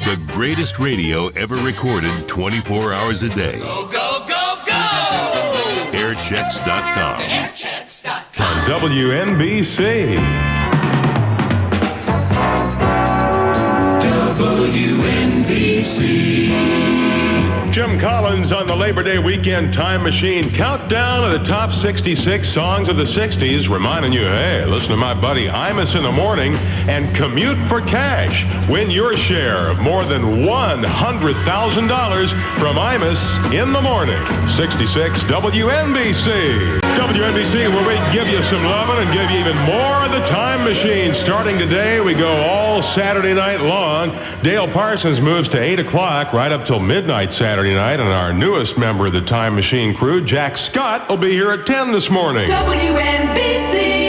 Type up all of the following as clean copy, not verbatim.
The greatest radio ever recorded 24 hours a day. Go, go, go, go! Airchecks.com. Airchecks.com. On WNBC. Jim Collins on the Labor Day weekend time machine. Countdown of the top 66 songs of the 60s. Reminding you, hey, listen to my buddy Imus in the morning and commute for cash. Win your share of more than $100,000 from Imus in the morning. 66 WNBC. WNBC, where we give you some loving and give you even more of the time machine. Starting today, we go all Saturday night long. Dale Parsons moves to 8 o'clock right up till midnight Saturday night, and our newest member of the Time Machine crew, Jack Scott, will be here at 10 this morning. WNBC.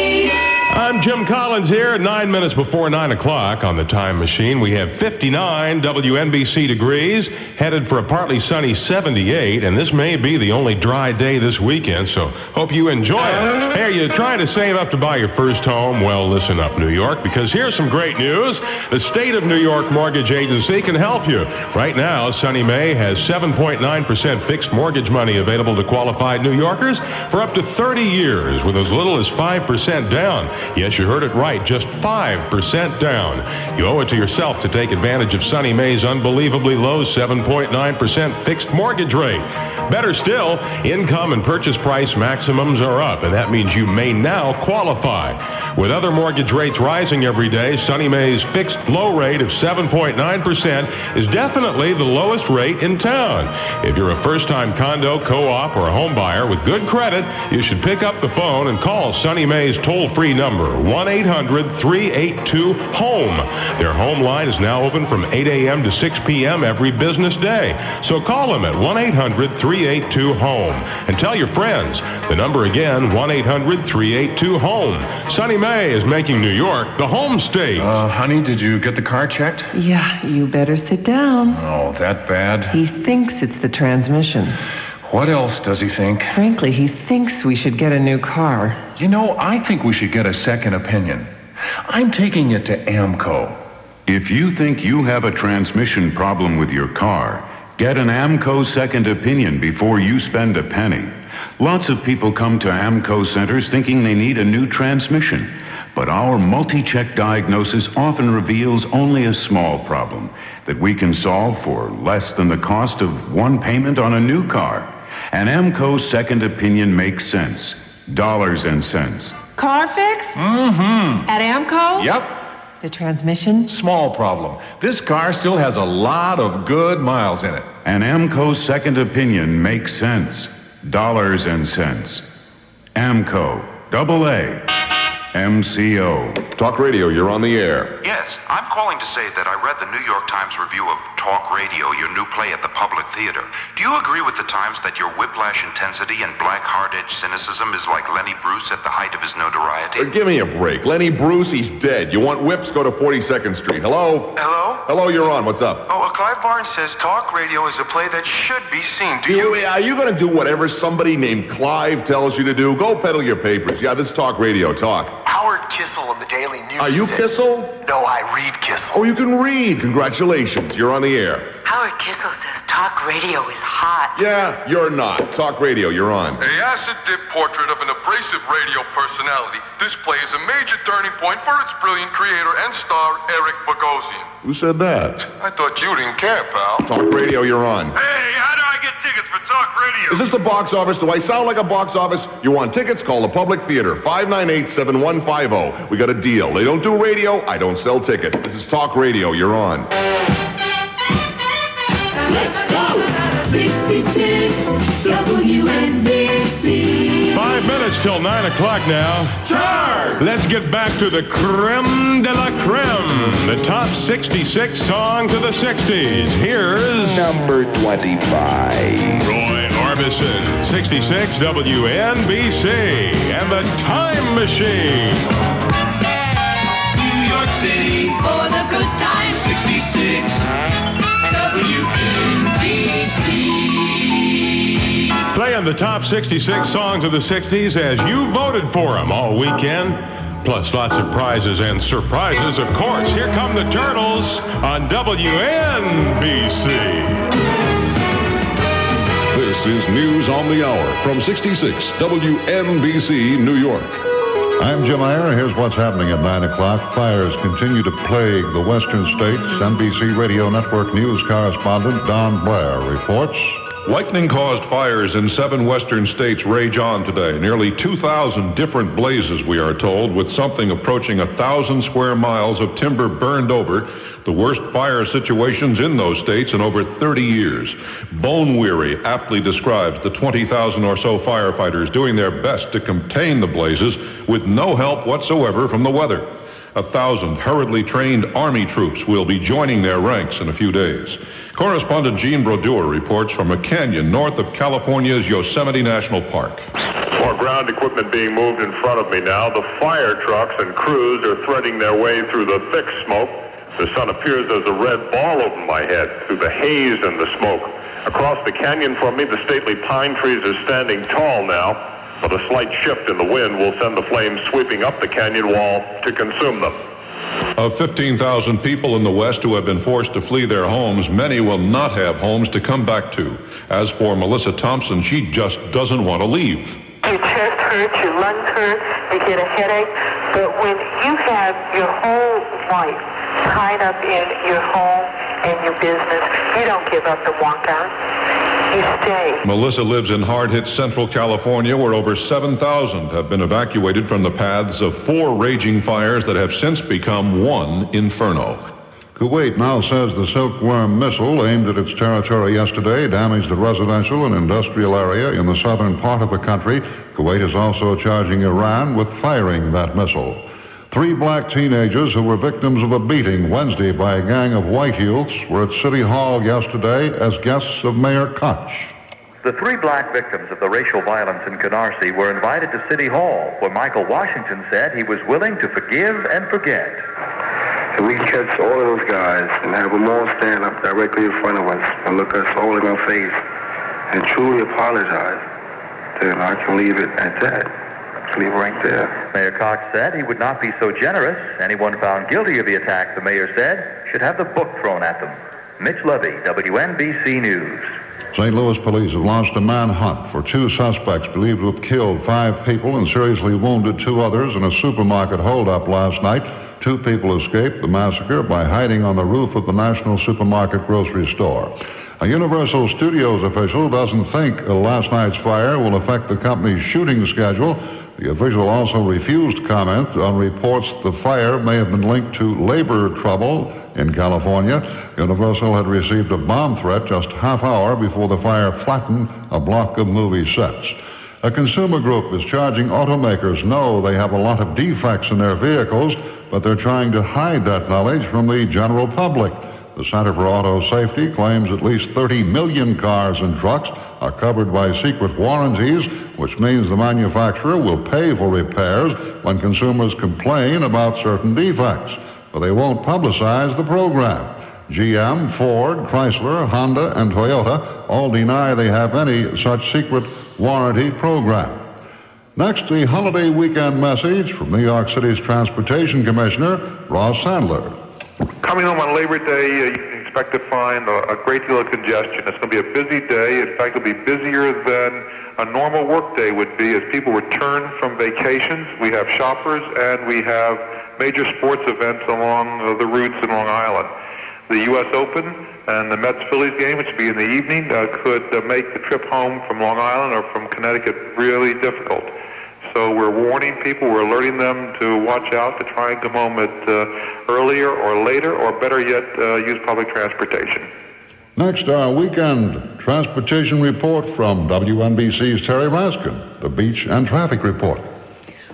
I'm Jim Collins here, 9 minutes before 9 o'clock on the Time Machine. We have 59 WNBC degrees, headed for a partly sunny 78, and this may be the only dry day this weekend, so hope you enjoy it. Hey, are you trying to save up to buy your first home? Well, listen up, New York, because here's some great news. The State of New York Mortgage Agency can help you. Right now, Sunny Mae has 7.9% fixed mortgage money available to qualified New Yorkers for up to 30 years with as little as 5% down. Yes, you heard it right, just 5% down. You owe it to yourself to take advantage of Sunny Mae's unbelievably low 7.9% fixed mortgage rate. Better still, income and purchase price maximums are up, and that means you may now qualify. With other mortgage rates rising every day, Sunny Mae's fixed low rate of 7.9% is definitely the lowest rate in town. If you're a first-time condo, co-op, or a home buyer with good credit, you should pick up the phone and call Sunny Mae's toll-free number, 1-800-382-HOME. Their home line is now open from 8 a.m. to 6 p.m. every business day. So call them at 1-800-382-HOME. And tell your friends. The number again, 1-800-382-HOME. Sunny Mae is making New York the home state. Honey, did you get the car checked? Yeah, you better sit down. Oh, that bad? He thinks it's the transmission. What else does he think? Frankly, he thinks we should get a new car. You know, I think we should get a second opinion. I'm taking it to AMCO. If you think you have a transmission problem with your car, get an AMCO second opinion before you spend a penny. Lots of people come to AMCO centers thinking they need a new transmission, but our multi-check diagnosis often reveals only a small problem that we can solve for less than the cost of one payment on a new car. An AMCO second opinion makes sense. Dollars and cents. Car fix? Mm-hmm. At AMCO? Yep. The transmission? Small problem. This car still has a lot of good miles in it. An AMCO second opinion makes sense. Dollars and cents. AMCO. AA. MCO. Talk Radio, you're on the air. Yes, I'm calling to say that I read the New York Times review of Talk Radio, your new play at the Public Theater. Do you agree with the Times that your whiplash intensity and black hard-edged cynicism is like Lenny Bruce at the height of his notoriety? Give me a break. Lenny Bruce, he's dead. You want whips? Go to 42nd Street. Hello? Hello? Hello, you're on. What's up? Oh, Clive Barnes says Talk Radio is a play that should be seen. Are you going to do whatever somebody named Clive tells you to do? Go peddle your papers. Yeah, this is Talk Radio. Talk. Howard Kissel of the Daily News. Are you Kissel? No, I read Kissel. Oh, you can read. Congratulations. You're on the air. Howard Kissel says talk radio is hot. Yeah, you're not. Talk Radio, you're on. A acid-dip portrait of an abrasive radio personality. This play is a major turning point for its brilliant creator and star, Eric Bogosian. Who said that? I thought you didn't care, pal. Talk Radio, you're on. Hey, how do I get tickets for Talk Radio? Is this the box office? Do I sound like a box office? You want tickets? Call the Public Theater, 598-7150. We got a deal. They don't do radio. I don't sell tickets. This is Talk Radio. You're on. Let's go! 66 WNBC. 5 minutes till 9 o'clock now. Charge! Let's get back to the creme de la creme. The top 66 songs of the 60s. Here's number 25. Roy Orbison, 66 WNBC, and the Time Machine. New York City for the good time. 66 WNBC. Playing the top 66 songs of the 60s as you voted for them all weekend. Plus lots of prizes and surprises, of course. Here come the Turtles on WNBC. This is News on the Hour from 66 WNBC, New York. I'm Jim Iyer. Here's what's happening at 9 o'clock. Fires continue to plague the western states. NBC Radio Network News correspondent Don Blair reports. Lightning-caused fires in 7 western states rage on today. Nearly 2,000 different blazes, we are told, with something approaching 1,000 square miles of timber burned over. The worst fire situations in those states in over 30 years. Bone Weary aptly describes the 20,000 or so firefighters doing their best to contain the blazes with no help whatsoever from the weather. 1,000 hurriedly trained Army troops will be joining their ranks in a few days. Correspondent Gene Brodeur reports from a canyon north of California's Yosemite National Park. More ground equipment being moved in front of me now. The fire trucks and crews are threading their way through the thick smoke. The sun appears as a red ball over my head through the haze and the smoke. Across the canyon from me, the stately pine trees are standing tall now, but a slight shift in the wind will send the flames sweeping up the canyon wall to consume them. Of 15,000 people in the West who have been forced to flee their homes, many will not have homes to come back to. As for Melissa Thompson, she just doesn't want to leave. Your chest hurts, your lungs hurt, you get a headache. But when you have your whole life tied up in your home and your business, you don't give up and walk out. You stay. Melissa lives in hard-hit Central California, where over 7,000 have been evacuated from the paths of 4 raging fires that have since become one inferno. Kuwait now says the Silkworm missile aimed at its territory yesterday damaged a residential and industrial area in the southern part of the country. Kuwait is also charging Iran with firing that missile. 3 black teenagers who were victims of a beating Wednesday by a gang of white youths were at City Hall yesterday as guests of Mayor Koch. The 3 black victims of the racial violence in Canarsie were invited to City Hall, where Michael Washington said he was willing to forgive and forget. If we catch all of those guys and have them all stand up directly in front of us and look us all in our face and truly apologize, then I can leave it at that. Leave right there. Mayor Koch said he would not be so generous. Anyone found guilty of the attack, the mayor said, should have the book thrown at them. Mitch Levy, WNBC News. St. Louis police have launched a manhunt for 2 suspects believed to have killed 5 people and seriously wounded 2 others in a supermarket holdup last night. 2 people escaped the massacre by hiding on the roof of the National Supermarket grocery store. A Universal Studios official doesn't think last night's fire will affect the company's shooting schedule. The official also refused comment on reports the fire may have been linked to labor trouble in California. Universal had received a bomb threat just half hour before the fire flattened a block of movie sets. A consumer group is charging automakers know they have a lot of defects in their vehicles, but they're trying to hide that knowledge from the general public. The Center for Auto Safety claims at least 30 million cars and trucks are covered by secret warranties, which means the manufacturer will pay for repairs when consumers complain about certain defects, but they won't publicize the program. GM, Ford, Chrysler, Honda, and Toyota all deny they have any such secret warranty program. Next, the holiday weekend message from New York City's Transportation Commissioner, Ross Sandler. Coming home on Labor Day, you can expect to find a great deal of congestion. It's going to be a busy day. In fact, it'll be busier than a normal work day would be as people return from vacations. We have shoppers and we have major sports events along the routes in Long Island. The U.S. Open and the Mets-Phillies game, which will be in the evening, could make the trip home from Long Island or from Connecticut really difficult. So we're warning people, we're alerting them to watch out, to try and come home at earlier or later, or better yet, use public transportation. Next, our weekend transportation report from WNBC's Terry Raskin, the beach and traffic report.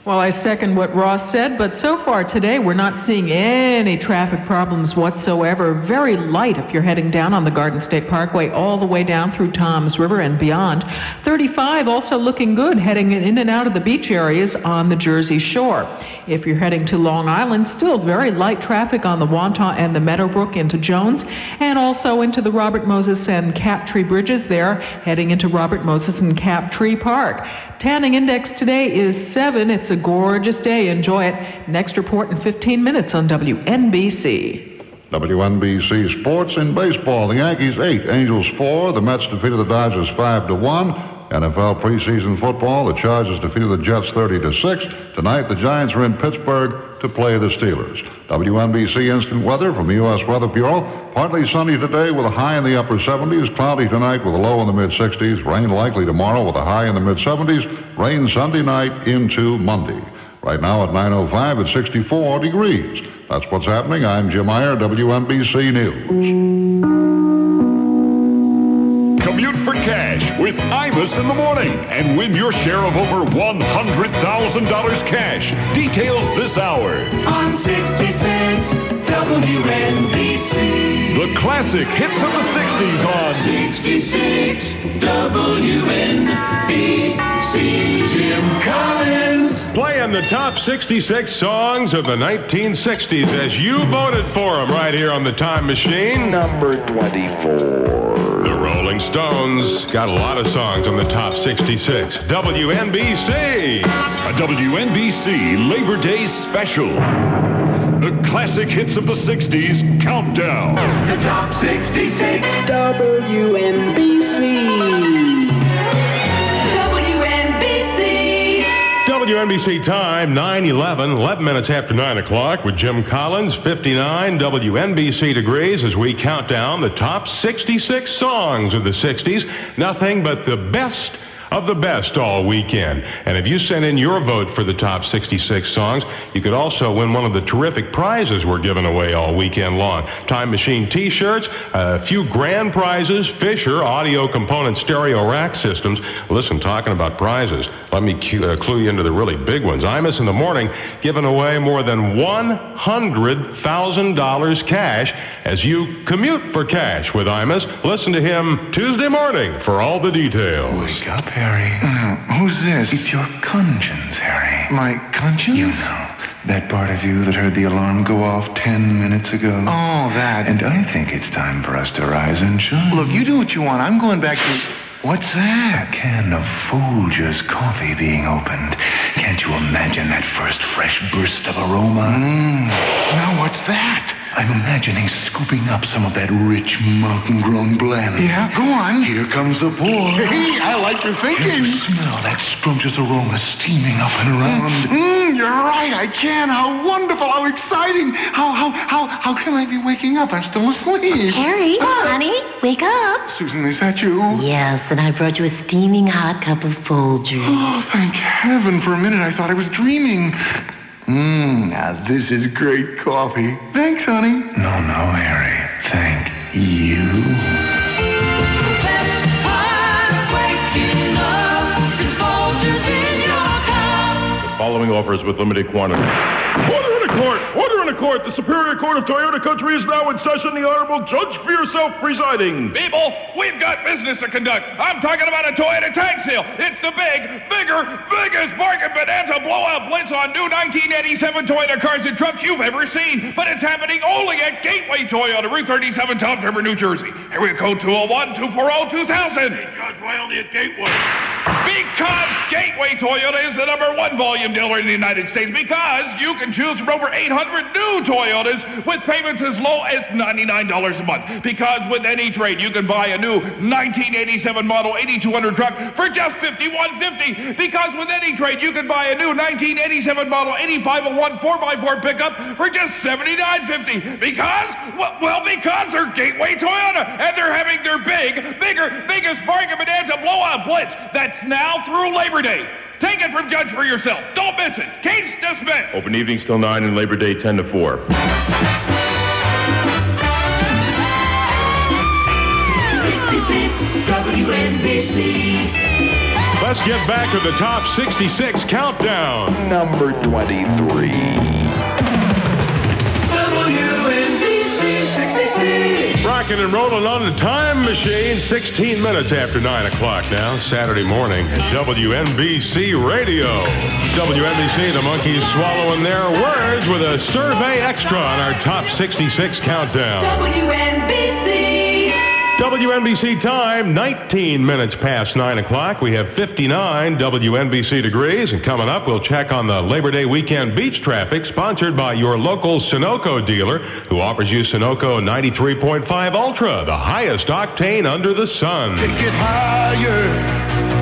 Well, I second what Ross said, but so far far today, we're not seeing any traffic problems whatsoever. Very light if you're heading down on the Garden State Parkway all the way down through Toms River and beyond. 35 also looking good heading in and out of the beach areas on the Jersey Shore. If you're heading to Long Island, still very light traffic on the Wantagh and the Meadowbrook into Jones, and also into the Robert Moses and Captree bridges there, heading into Robert Moses and Captree Park. Tanning index today is 7. It's a gorgeous day. Enjoy it. Next report in 15 minutes on WNBC. WNBC Sports in baseball. The Yankees 8, Angels 4. The Mets defeated the Dodgers 5-1. NFL preseason football. The Chargers defeated the Jets 30-6. Tonight, the Giants are in Pittsburgh to play the Steelers. WNBC instant weather from the U.S. Weather Bureau. Partly sunny today with a high in the upper 70s. Cloudy tonight with a low in the mid-60s. Rain likely tomorrow with a high in the mid-70s. Rain Sunday night into Monday. Right now at 9:05 at 64 degrees. That's what's happening. I'm Jim Meyer, WNBC News. Commute for cash with Imus in the morning and win your share of over $100,000 cash. Details this hour. On 66 WNBC. The classic hits of the 60s on 66 WNBC. Jim Collins. Playing the top 66 songs of the 1960s as you voted for them right here on the Time Machine. Number 24. The Rolling Stones got a lot of songs on the top 66. WNBC. A WNBC Labor Day special. The classic hits of the 60s countdown. The top 66 WNBC. WNBC time, 9:11, 11 minutes after 9 o'clock with Jim Collins, 59 WNBC degrees as we count down the top 66 songs of the 60s. Nothing but the best of the best all weekend. And if you send in your vote for the top 66 songs, you could also win one of the terrific prizes we're giving away all weekend long. Time Machine t-shirts, a few grand prizes, Fisher audio component stereo rack systems. Listen, talking about prizes, let me clue you into the really big ones. Imus in the morning giving away more than $100,000 cash as you commute for cash with Imus. Listen to him Tuesday morning for all the details. Wake up, Harry. Who's this? It's your conscience, Harry. My conscience? You know, that part of you that heard the alarm go off 10 minutes ago. Oh, that. And I think it's time for us to rise and shine. Look, you do what you want. I'm going back to... What's that? A can of Folgers coffee being opened. Can't you imagine that first fresh burst of aroma? Now what's that? I'm imagining scooping up some of that rich mountain-grown blend. Yeah, go on. Here comes the pour. Hey, I like your thinking. Can you smell that scrumptious aroma steaming up and around? You're right, I can. How wonderful, how exciting. How can I be waking up? I'm still asleep. Harry, honey, wake up. Susan, is that you? Yes, and I brought you a steaming hot cup of Folgers. Oh, thank heaven. For a minute, I thought I was dreaming. Now this is great coffee. Thanks, honey. No, Harry. Thank you. The following offers with limited quantity. Order in a court! Order in a court! The Superior Court of Toyota Country is now in session. The Honorable Judge for yourself presiding. People, we've got business to conduct. I'm talking about a Toyota tag sale. It's the biggest bargain bonanza blowout blitz on new 1987 Toyota cars and trucks you've ever seen. But it's happening only at Gateway Toyota, Route 37, Toms River, New Jersey. Area code 201-240-2000. Hey, Judge, why only at Gateway? Because Gateway Toyota is the #1 volume dealer in the United States. Because you can choose from over 800 new Toyotas with payments as low as $99 a month. Because with any trade, you can buy a new 1987 model 8200 truck for just $51.50. Because with any trade, you can buy a new 1987 model 8501 4x4 pickup for just $79.50. Because they're Gateway Toyota, and they're having their biggest bargain bonanza blowout blitz. That's now through Labor Day. Take it from Judge for yourself. Don't miss it. Case dismissed. Open evenings till 9 and Labor Day 10 to 4. 66 WNBC. Let's get back to the top 66 countdown. Number 23. WNBC 66. Rocking and rolling on the time machine, 16 minutes after 9 o'clock now, Saturday morning at WNBC Radio. WNBC, the monkeys swallowing their words with a survey extra on our top 66 countdown. WNBC time, 19 minutes past 9 o'clock. We have 59 WNBC degrees. And coming up, we'll check on the Labor Day weekend beach traffic, sponsored by your local Sunoco dealer, who offers you Sunoco 93.5 Ultra, the highest octane under the sun. Take it higher,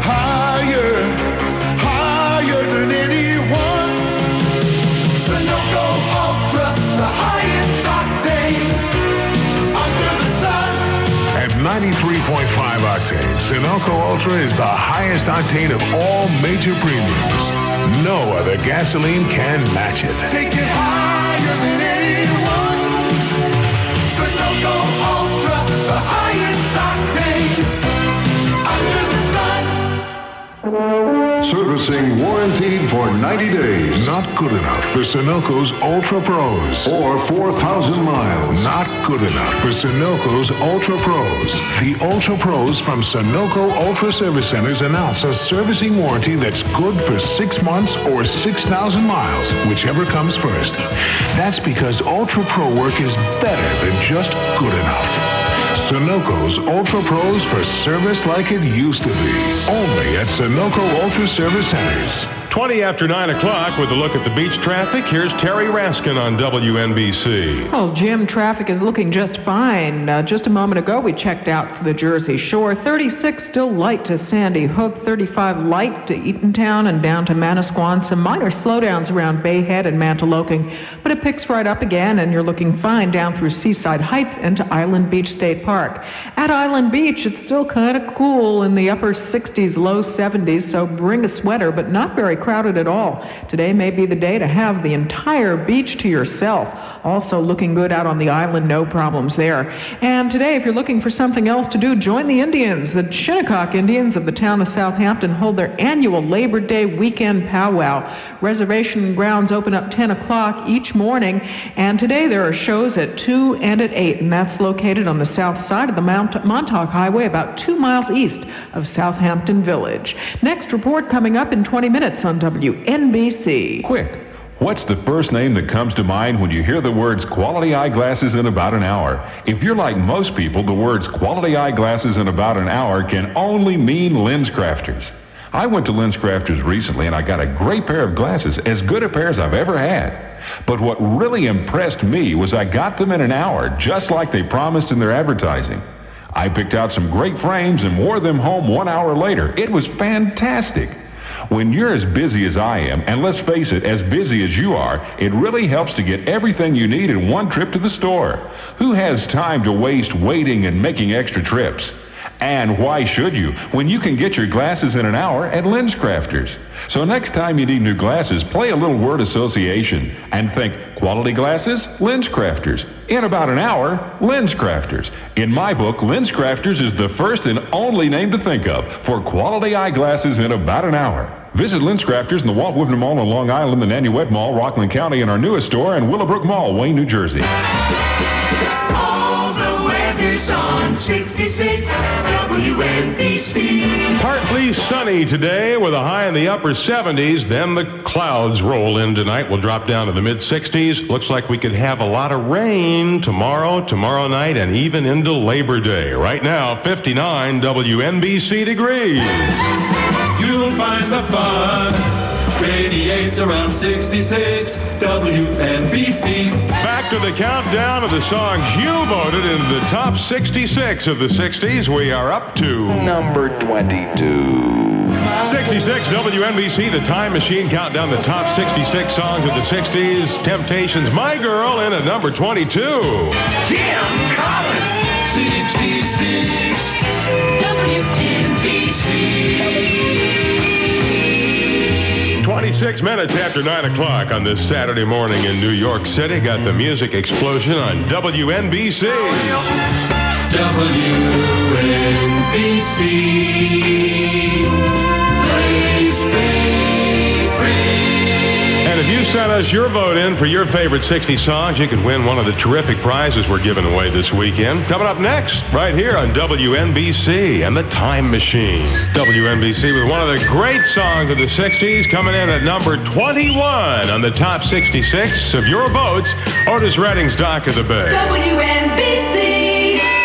higher, higher than anyone. Sunoco Ultra, the highest octane under the sun. At 93.5 octane, Sunoco Ultra is the highest octane of all major premiums. No other gasoline can match it. Take it higher than anyone. Sunoco Ultra, the highest octane under the sun. Servicing warranted for 90 days. Not good enough for Sunoco's Ultra Pros. Or 4,000 miles. Not good enough for Sunoco's Ultra Pros. The Ultra Pros from Sunoco Ultra Service Centers announce a servicing warranty that's good for 6 months or 6,000 miles, whichever comes first. That's because Ultra Pro work is better than just good enough. Sunoco's Ultra Pros for service like it used to be. Only at Sunoco Ultra Service Centers. 20 after 9 o'clock with a look at the beach traffic. Here's Terry Raskin on WNBC. Well, Jim, traffic is looking just fine. Just a moment ago, we checked out to the Jersey Shore. 36 still light to Sandy Hook, 35 light to Eatontown and down to Manasquan. Some minor slowdowns around Bay Head and Mantoloking, but it picks right up again, and you're looking fine down through Seaside Heights into Island Beach State Park. At Island Beach, it's still kind of cool in the upper 60s, low 70s, so bring a sweater, but not very crowded at all. Today may be the day to have the entire beach to yourself. Also looking good out on the island, no problems there. And today, if you're looking for something else to do, join the Indians. The Shinnecock Indians of the town of Southampton hold their annual Labor Day weekend powwow. Reservation grounds open up 10 o'clock each morning, and today there are shows at 2 and at 8, and that's located on the south side of the Montauk Highway, about 2 miles east of Southampton Village. Next report coming up in 20 minutes on WNBC. Quick, what's the first name that comes to mind when you hear the words quality eyeglasses in about an hour? If you're like most people, the words quality eyeglasses in about an hour can only mean lens crafters. I went to Lens Crafters recently and I got a great pair of glasses, as good a pair as I've ever had. But what really impressed me was I got them in an hour, just like they promised in their advertising. I picked out some great frames and wore them home 1 hour later. It was fantastic. When you're as busy as I am, and let's face it, as busy as you are, it really helps to get everything you need in one trip to the store. Who has time to waste waiting and making extra trips? And why should you, when you can get your glasses in an hour at Lens Crafters? So next time you need new glasses, play a little word association and think quality glasses, Lens Crafters. In about an hour, Lens Crafters. In my book, Lens Crafters is the first and only name to think of for quality eyeglasses in about an hour. Visit Lens Crafters in the Walt Whitman Mall on Long Island, the Nanuet Mall, Rockland County, and our newest store in Willowbrook Mall, Wayne, New Jersey. All the weather's on 66 WNBC. Partly sunny today with a high in the upper 70s. Then the clouds roll in tonight. We'll drop down to the mid-60s. Looks like we could have a lot of rain tomorrow night, and even into Labor Day. Right now, 59 WNBC degrees. You'll find the fun radiates around 66 WNBC. Back to the countdown of the songs you voted in the top 66 of the 60s. We are up to number 22. 66 WNBC, the Time Machine, countdown the top 66 songs of the 60s. Temptations, My Girl, in at number 22. Jim Collins, 66 WNBC. 26 minutes after 9 o'clock on this Saturday morning in New York City. Got the music explosion on WNBC. WNBC. sent us your vote in for your favorite 60 songs, you could win one of the terrific prizes we're giving away this weekend. Coming up next, right here on WNBC and the Time Machine. WNBC with one of the great songs of the 60s, coming in at number 21 on the top 66 of your votes. Otis Redding's Dock of the Bay.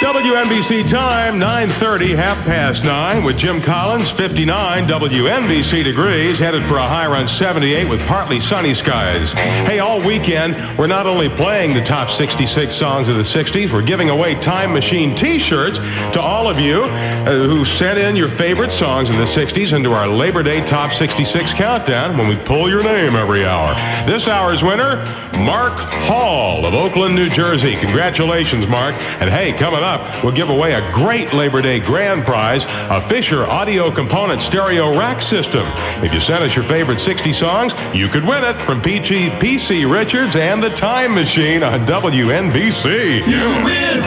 WNBC time, 9:30, 9:30 with Jim Collins, 59 WNBC degrees, headed for a high around 78 with partly sunny skies. Hey, all weekend, we're not only playing the top 66 songs of the 60s, we're giving away Time Machine t-shirts to all of you who sent in your favorite songs in the 60s into our Labor Day Top 66 countdown when we pull your name every hour. This hour's winner, Mark Hall of Oakland, New Jersey. Congratulations, Mark. And hey, coming up, we'll give away a great Labor Day grand prize, a Fisher audio component stereo rack system. If you sent us your favorite 60 songs, you could win it from PC Richards and the Time Machine on WNBC. You win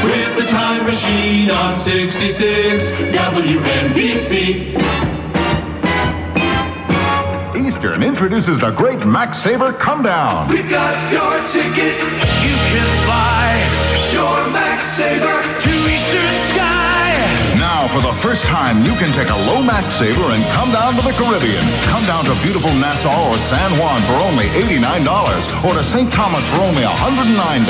with the Time Machine on 66 WNBC. Eastern introduces the great Max Saver Come Down. We've got your ticket. You can fly your Max Saver to Eastern Sky. Now, for the first time, you can take a low Max Saver and come down to the Caribbean. Come down to beautiful Nassau or San Juan for only $89, or to St. Thomas for only $109.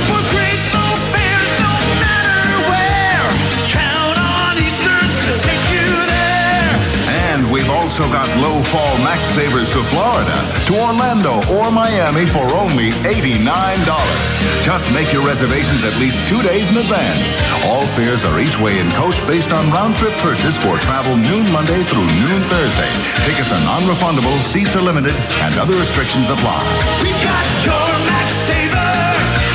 For great low fares, no matter where. Count on Eastern to take you there. And we've also got low fall Max Savers to Florida, to Orlando or Miami for only $89. Just make your reservations at least 2 days in advance. All fares are each way in coach based on round-trip purchase for travel noon Monday through noon Thursday. Tickets are non-refundable, seats are limited, and other restrictions apply. We've got your Max Saver.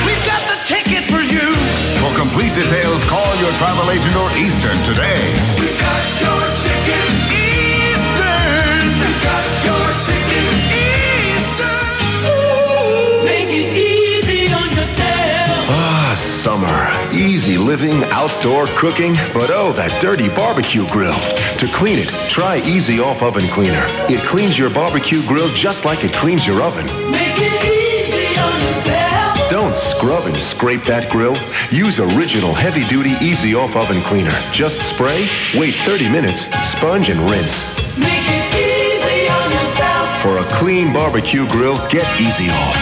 We've got the ticket for you. For complete details, call your travel agent or Eastern today. We've got your ticket, Eastern. We've got your ticket, Eastern. Make it easy on yourself. Ah, summer. Easy living, outdoor cooking, but oh, that dirty barbecue grill. To clean it, try Easy Off Oven Cleaner. It cleans your barbecue grill just like it cleans your oven. Make it easy on yourself. Don't scrub and scrape that grill. Use original heavy-duty Easy Off Oven Cleaner. Just spray, wait 30 minutes, sponge and rinse. Make it easy on yourself. For a clean barbecue grill, get Easy Off.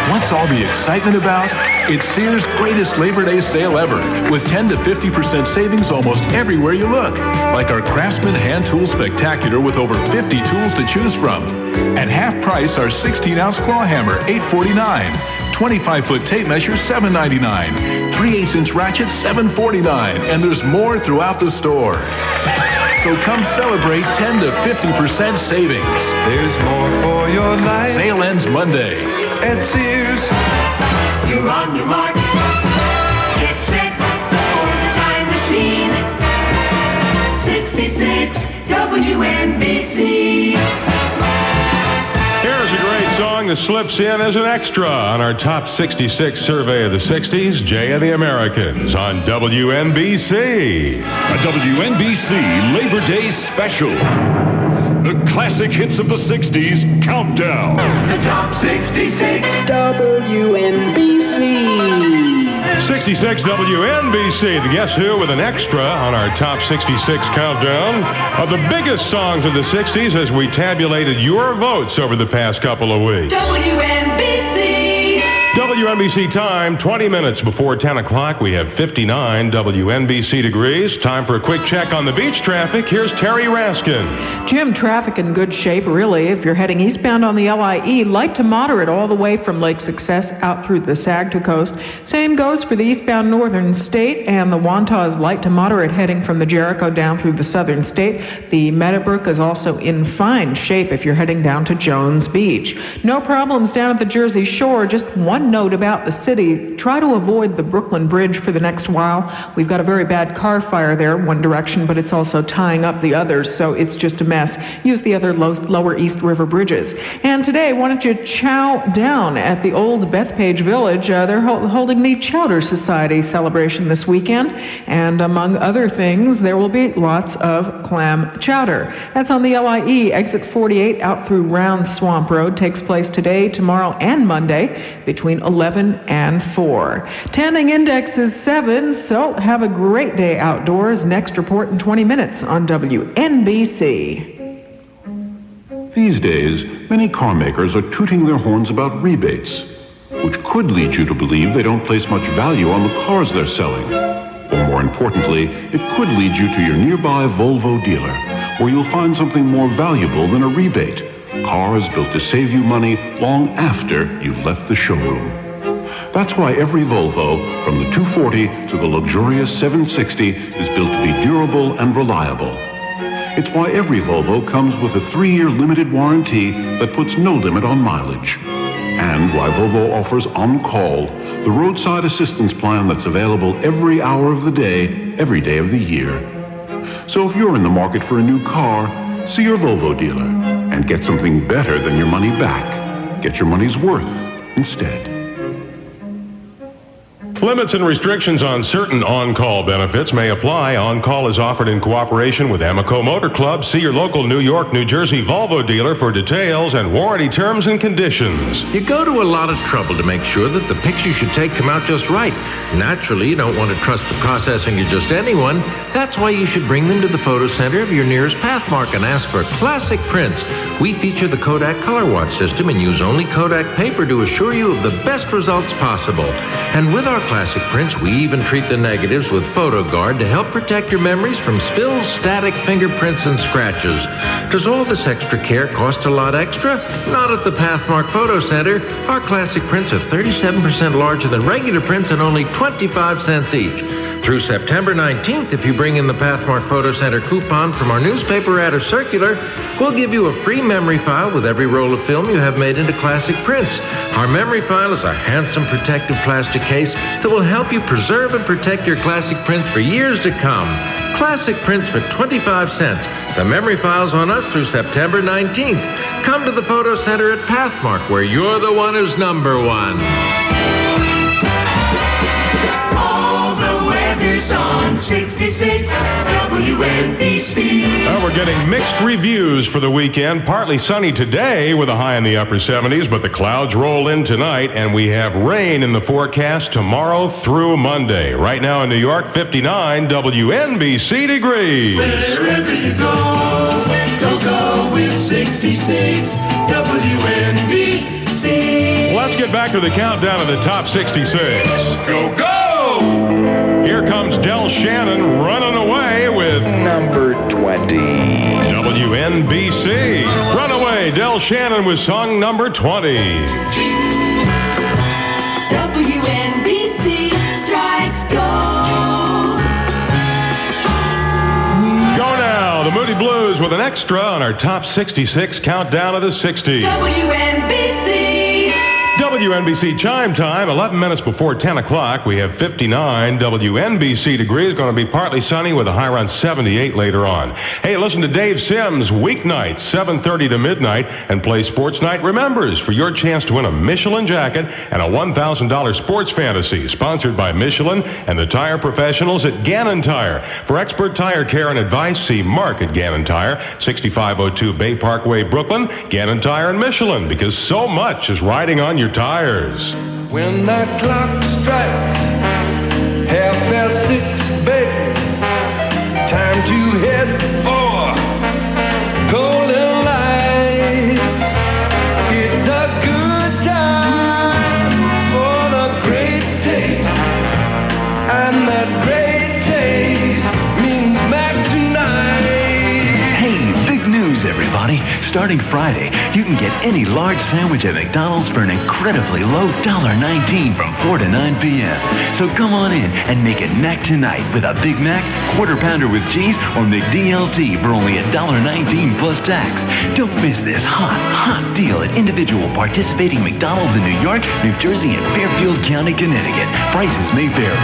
What's all the excitement about? It's Sears' greatest Labor Day sale ever, with 10 to 50% savings almost everywhere you look. Like our Craftsman Hand Tool Spectacular with over 50 tools to choose from. At half price, our 16-ounce claw hammer, $8.49. 25-foot tape measure, $7.99. 3/8-inch ratchet, $7.49. And there's more throughout the store. So come celebrate 10 to 50% savings. There's more for your life. Sale ends Monday. At Sears. You're on your mark. Get set for the Time Machine. 66 WNBC. Here's a great song that slips in as an extra on our top 66 survey of the 60s, Jay of the Americans on WNBC. A WNBC Labor Day special. The classic hits of the 60s countdown. The top 66 WNBC. 66 WNBC, the Guess Who with an extra on our top 66 countdown of the biggest songs of the 60s as we tabulated your votes over the past couple of weeks. WNBC time, 20 minutes before 10 o'clock. We have 59 WNBC degrees. Time for a quick check on the beach traffic. Here's Terry Raskin. Jim, traffic in good shape, really. If you're heading eastbound on the LIE, light to moderate all the way from Lake Success out through the Sagto Coast. Same goes for the eastbound northern state, and the Wantagh is light to moderate heading from the Jericho down through the southern state. The Meadowbrook is also in fine shape if you're heading down to Jones Beach. No problems down at the Jersey Shore. Just one note about about the city, try to avoid the Brooklyn Bridge for the next while. We've got a very bad car fire there, one direction, but it's also tying up the others, so it's just a mess. Use the other lower East River bridges. And today, why don't you chow down at the old Bethpage Village? They're holding the Chowder Society celebration this weekend, and among other things, there will be lots of clam chowder. That's on the LIE, exit 48 out through Round Swamp Road. Takes place today, tomorrow, and Monday between 11 and 4. Tanning index is 7, so have a great day outdoors. Next report in 20 minutes on WNBC. These days, many car makers are tooting their horns about rebates, which could lead you to believe they don't place much value on the cars they're selling. Or more importantly, it could lead you to your nearby Volvo dealer, where you'll find something more valuable than a rebate. Cars built to save you money long after you've left the showroom. That's why every Volvo, from the 240 to the luxurious 760, is built to be durable and reliable. It's why every Volvo comes with a 3-year limited warranty that puts no limit on mileage. And why Volvo offers On Call, the roadside assistance plan that's available every hour of the day, every day of the year. So if you're in the market for a new car, see your Volvo dealer and get something better than your money back. Get your money's worth instead. Limits and restrictions on certain on-call benefits may apply. On-call is offered in cooperation with Amico Motor Club. See your local New York, New Jersey Volvo dealer for details and warranty terms and conditions. You go to a lot of trouble to make sure that the pictures you take come out just right. Naturally, you don't want to trust the processing of just anyone. That's why you should bring them to the photo center of your nearest Pathmark and ask for classic prints. We feature the Kodak Color Watch system and use only Kodak paper to assure you of the best results possible. And with our classic prints, we even treat the negatives with PhotoGuard to help protect your memories from spills, static, fingerprints, and scratches. Does all this extra care cost a lot extra? Not at the Pathmark Photo Center. Our classic prints are 37% larger than regular prints and only 25 cents each. Through September 19th, if you bring in the Pathmark Photo Center coupon from our newspaper ad or circular, we'll give you a free memory file with every roll of film you have made into classic prints. Our memory file is a handsome protective plastic case that will help you preserve and protect your classic prints for years to come. Classic prints for 25 cents. The memory file's on us through September 19th. Come to the Photo Center at Pathmark, where you're the one who's number one. On 66 WNBC. Well, we're getting mixed reviews for the weekend. Partly sunny today with a high in the upper 70s, but the clouds roll in tonight, and we have rain in the forecast tomorrow through Monday. Right now in New York, 59 WNBC degrees. Wherever you go with 66 WNBC. Let's get back to the countdown of the top 66. Go! Here comes Del Shannon running away with number 20. WNBC. Runaway, Del Shannon with song number 20. WNBC strikes gold. Go now, the Moody Blues with an extra on our top 66 countdown of the 60s. WNBC chime time, 11 minutes before 10 o'clock. We have 59 WNBC degrees. Going to be partly sunny with a high around 78 later on. Hey, listen to Dave Sims weeknights, 7:30 to midnight, and play Sports Night Remembers for your chance to win a Michelin jacket and a $1,000 sports fantasy, sponsored by Michelin and the tire professionals at Gannon Tire. For expert tire care and advice, see Mark at Gannon Tire, 6502 Bay Parkway, Brooklyn. Gannon Tire and Michelin, because so much is riding on your tires. When that clock strikes 6:30, baby, time to head for golden lights. It's a good time for the great taste, and that great taste means back tonight. Hey, big news, everybody. Starting Friday, you can get any large sandwich at McDonald's for an incredibly low $1.19 from 4 to 9 p.m. So come on in and make it Mac tonight with a Big Mac, Quarter Pounder with cheese, or McDLT for only $1.19 plus tax. Don't miss this hot deal at individual participating McDonald's in New York, New Jersey, and Fairfield County, Connecticut. Prices may vary.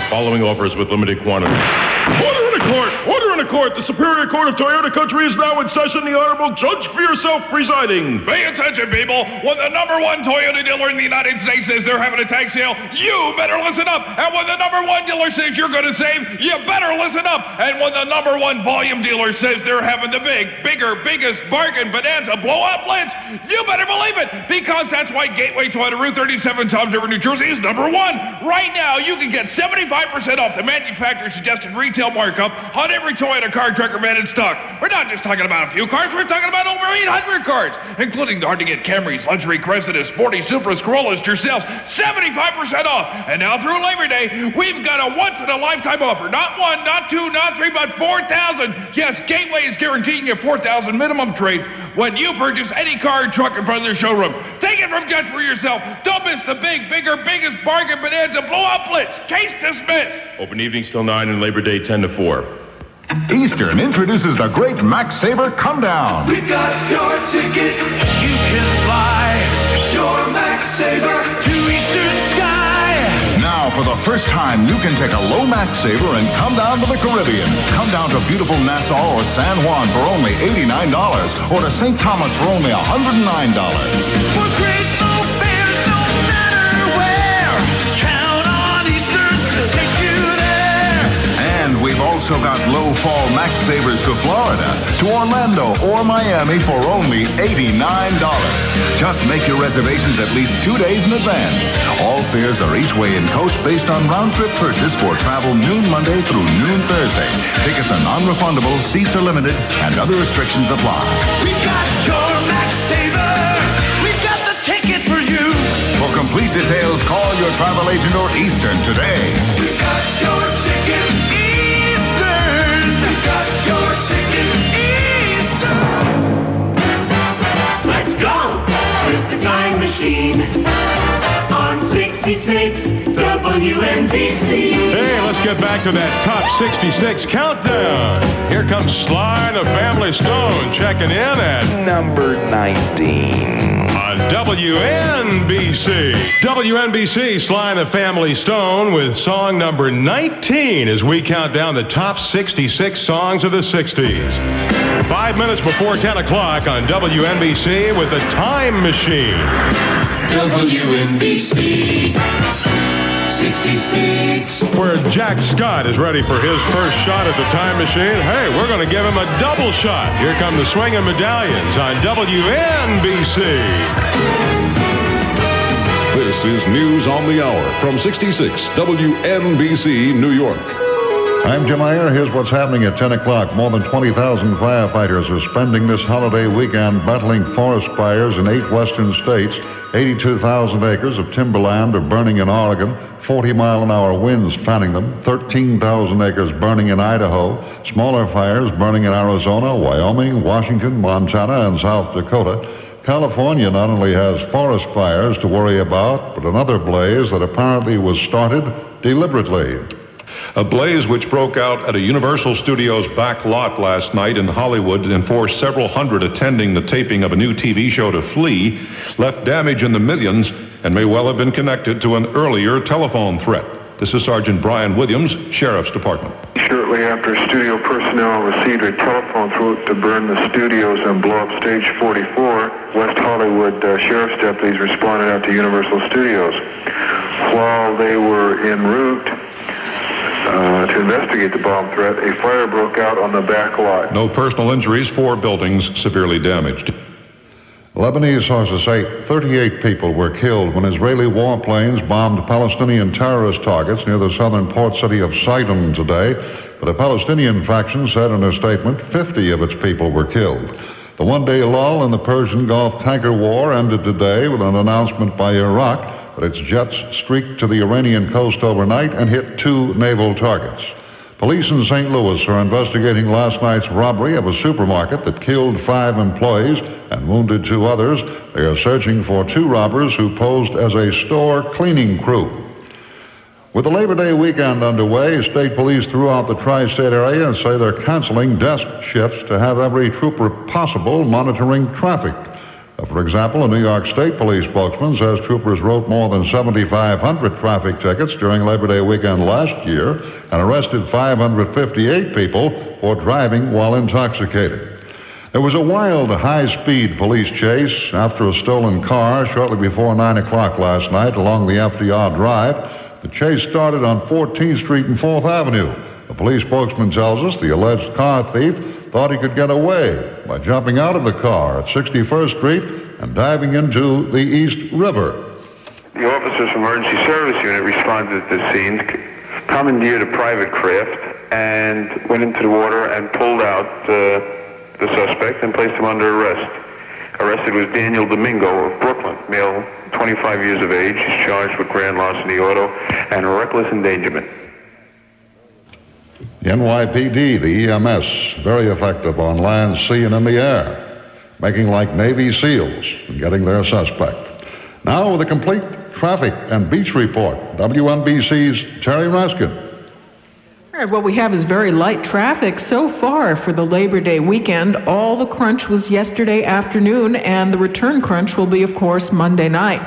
Following offers with limited quantity. Order in a court! Order in a court! The Superior Court of Toyota Country is now in session. The Honorable Judge for yourself presiding. Pay attention, people. When the number one Toyota dealer in the United States says they're having a tag sale, you better listen up. And when the number one dealer says you're going to save, you better listen up. And when the number one volume dealer says they're having the biggest bargain bonanza blowout blitz, you better believe it. Because that's why Gateway Toyota Route 37 Toms River, New Jersey is number one. Right now, you can get 75% off the manufacturer's suggested retail markup on every Toyota car, truck, or van in stock. We're not just talking about a few cars, we're talking about over 800 cars, including the hard-to-get Camrys, luxury Cressidas, sporty Supras, Corollas, Tercels, 75% off. And now through Labor Day, we've got a once-in-a-lifetime offer. Not one, not two, not three, but 4,000. Yes, Gateway is guaranteeing you 4,000 minimum trade when you purchase any car or truck in front of their showroom. Take it from Judge for yourself. Don't miss the biggest bargain bonanza blowout blitz. Case dismissed. Open evenings till 9 and Labor Day 10 to 4. Eastern introduces the great Max Saver Come Down. We've got your ticket. You can fly your Max Saver to Eastern Sky. Now, for the first time, you can take a low Max Saver and come down to the Caribbean. Come down to beautiful Nassau or San Juan for only $89, or to St. Thomas for only $109. For great low fares, no matter where. Count on Eastern to take you there. And we've also got low fall Max Savers to Florida, to Orlando or Miami for only $89. Just make your reservations at least 2 days in advance. All fares are each way in coach based on round-trip purchase for travel noon Monday through noon Thursday. Tickets are non-refundable, seats are limited, and other restrictions apply. We got your Max Saver. We got the ticket for you. For complete details, call your travel agent or Eastern today. We got your ticket, Eastern. We got your ticket, Eastern. Let's go with the time machine on 66 WNBC. Hey, let's get back to that top 66 countdown. Here comes Sly and the Family Stone checking in at number 19. On WNBC. WNBC, Sly and the Family Stone with song number 19 as we count down the top 66 songs of the 60s. 5 minutes before 10 o'clock on WNBC with the Time Machine. WNBC 66. Where Jack Scott is ready for his first shot at the Time Machine. Hey, we're going to give him a double shot. Here come the Swinging Medallions on WNBC. This is News on the Hour from 66 WNBC, New York. I'm Jim Iyer. Here's what's happening at 10 o'clock. More than 20,000 firefighters are spending this holiday weekend battling forest fires in 8 western states. 82,000 acres of timberland are burning in Oregon. 40-mile-an-hour winds fanning them. 13,000 acres burning in Idaho. Smaller fires burning in Arizona, Wyoming, Washington, Montana, and South Dakota. California not only has forest fires to worry about, but another blaze that apparently was started deliberately. A blaze which broke out at a Universal Studios back lot last night in Hollywood and forced several hundred attending the taping of a new TV show to flee, left damage in the millions and may well have been connected to an earlier telephone threat. This is Sergeant Brian Williams, Sheriff's Department. Shortly after studio personnel received a telephone threat to burn the studios and blow up stage 44, West Hollywood Sheriff's deputies responded out to Universal Studios. While they were en route to investigate the bomb threat, a fire broke out on the back lot. No personal injuries, 4 buildings severely damaged. Lebanese sources say 38 people were killed when Israeli warplanes bombed Palestinian terrorist targets near the southern port city of Sidon today. But a Palestinian faction said in a statement 50 of its people were killed. The one-day lull in the Persian Gulf tanker war ended today with an announcement by Iraq that its jets streaked to the Iranian coast overnight and hit 2 naval targets. Police in St. Louis are investigating last night's robbery of a supermarket that killed 5 employees and wounded 2 others. They are searching for 2 robbers who posed as a store cleaning crew. With the Labor Day weekend underway, state police throughout the tri-state area say they're canceling desk shifts to have every trooper possible monitoring traffic. For example, a New York State police spokesman says troopers wrote more than 7,500 traffic tickets during Labor Day weekend last year and arrested 558 people for driving while intoxicated. There was a wild, high-speed police chase after a stolen car shortly before 9 o'clock last night along the FDR Drive. The chase started on 14th Street and 4th Avenue. The police spokesman tells us the alleged car thief thought he could get away by jumping out of the car at 61st Street and diving into the East River. The officers from Emergency Service Unit responded to the scene, commandeered a private craft, and went into the water and pulled out the suspect and placed him under arrest. Arrested was Daniel Domingo of Brooklyn, male, 25 years of age. He's charged with grand larceny auto and reckless endangerment. The NYPD, the EMS, very effective on land, sea, and in the air, making like Navy SEALs and getting their suspect. Now with a complete traffic and beach report, WNBC's Terry Raskin. All right, what we have is very light traffic so far for the Labor Day weekend. All the crunch was yesterday afternoon, and the return crunch will be, of course, Monday night.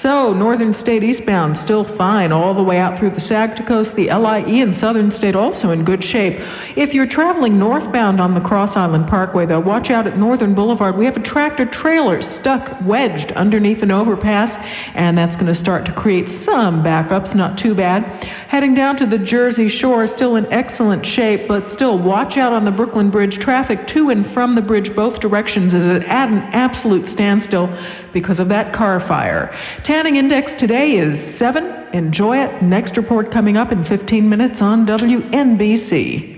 So, Northern State eastbound still fine all the way out through the Saginaw Coast. The LIE in Southern State also in good shape. If you're traveling northbound on the Cross Island Parkway, though, watch out at Northern Boulevard. We have a tractor trailer stuck, wedged underneath an overpass, and that's going to start to create some backups, not too bad. Heading down to the Jersey Shore, still in excellent shape, but still watch out on the Brooklyn Bridge. Traffic to and from the bridge, both directions, is at an absolute standstill because of that car fire. Tanning index today is 7. Enjoy it. Next report coming up in 15 minutes on WNBC.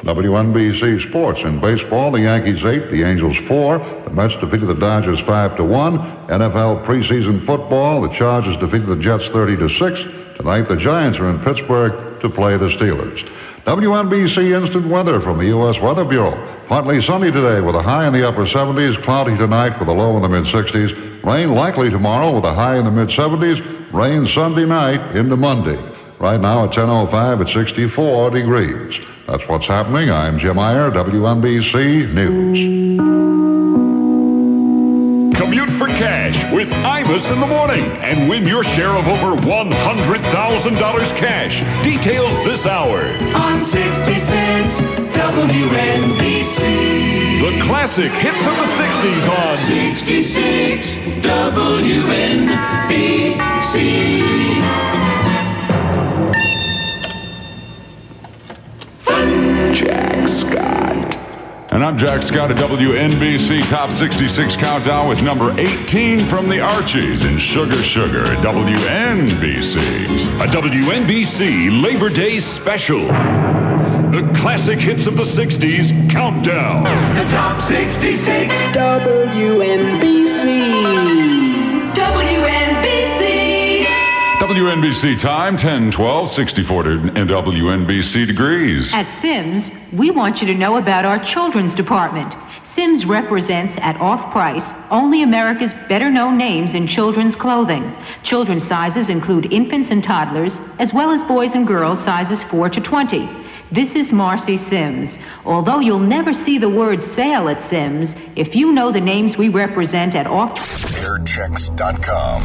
WNBC Sports. In baseball, the Yankees 8, the Angels 4. The Mets defeated the Dodgers 5-1. NFL preseason football, the Chargers defeated the Jets 30-6. Tonight, the Giants are in Pittsburgh to play the Steelers. WNBC instant weather from the U.S. Weather Bureau. Partly sunny today with a high in the upper 70s, cloudy tonight with a low in the mid-60s. Rain likely tomorrow with a high in the mid-70s. Rain Sunday night into Monday. Right now at 10:05 at 64 degrees. That's what's happening. I'm Jim Iyer, WNBC News. Commute for cash with Imus in the morning and win your share of over $100,000 cash. Details this hour. On 66 WNBC. The classic hits of the 60s on 66 WNBC. Jack Scott. And I'm Jack Scott at WNBC Top 66 Countdown with number 18 from the Archies in Sugar Sugar at WNBC. A WNBC Labor Day special. The classic hits of the 60s countdown. The Top 66 WNBC. WNBC time, 10:12, 64 and WNBC degrees. At Sims, we want you to know about our children's department. Sims represents at off-price only America's better-known names in children's clothing. Children's sizes include infants and toddlers, as well as boys and girls sizes 4 to 20. This is Marcy Sims. Although you'll never see the word sale at Sims, if you know the names we represent at off... Airchecks.com.